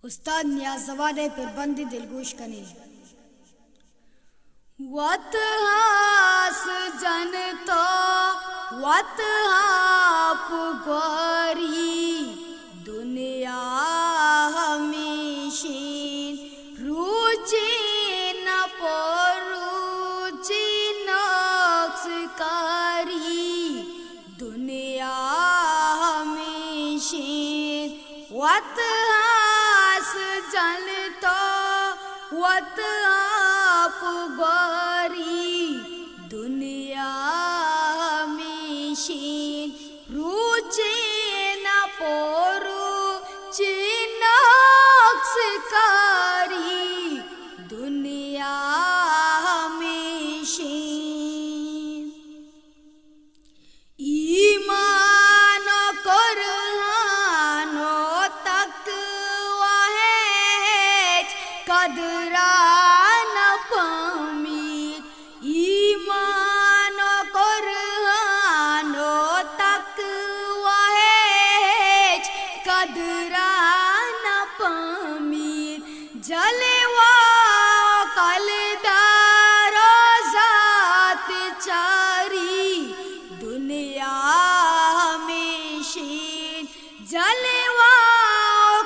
उस्ताद नियाज जवादे पर बंदी दिलगोश कने वत हास जन तो वत आप गोरी दुनिया हमेशीन रुचि न परुचि नक्सकारी दुनिया हमेशीन वत हास जन तो वत आप गोरी दुनिया हमेशीन रुचि न परुचि नक्सकारी दुनिया हमेशीन ईमान कुरानो तकवा है कदरा न पामीर ईमान कुरानो तकवा है कदरा न पामीर जलवा कलदारो जात चारी दुनिया हमेशीन जलवा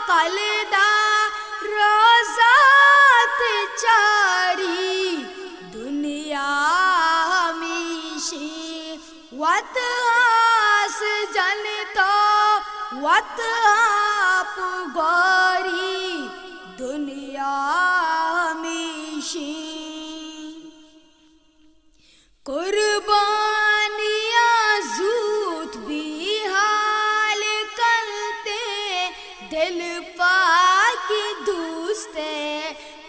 कलदारो जात चारी दुनिया हमेशीन वत हास जन तो वत आप गोरी दुनिया हमेशीन कुर्बानियाँ ज़ूत भी हाल करते दिल पाकी दोस्ते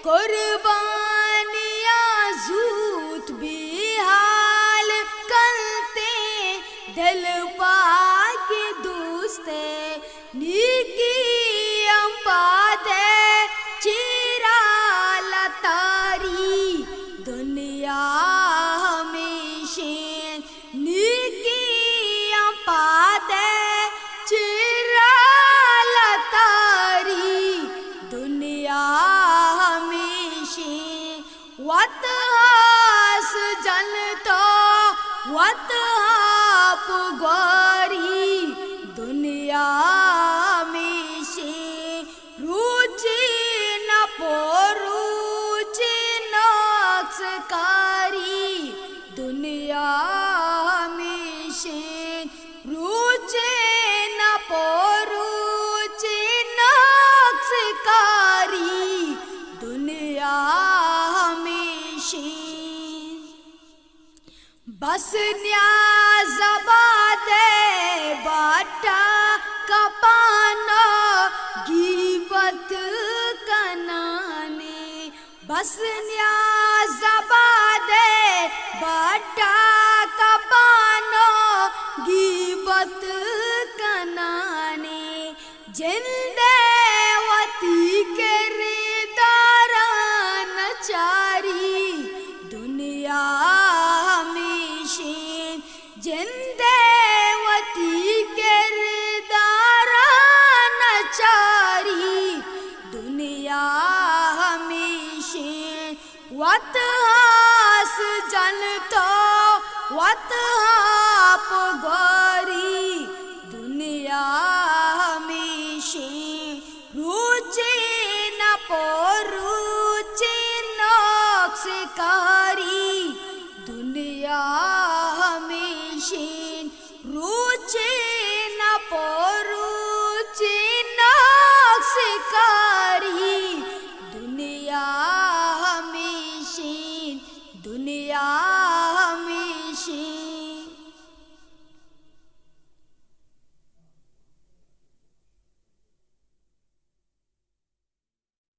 कुर्बानियाँ ज़ूत भी हाल करते दिल पाकी दोस्ते नीकी अंपादे चिरा लतारी दुनिया हमेशीन नीकी अंपादे चिरा लतारी दुनिया हमेशीन वत हास जन तो वत आप गोरी दुनिया हमेशीन रुचि न परुचि नक्सकारी दुनिया हमेशीन रुचि न परुचि नक्सकारी दुनिया हमेशीन बस न्याज बादे बाटा कपानो गीबत कनाने बस न्याज बादे बाटा कपानो गीबत कनाने जिंदेवती के रिदारन चारी दुनिया हमेशीन जिंदेवती के रिदारन चारी दुनिया हमेशीन वत हास जन तो वत आप गोरी दुनिया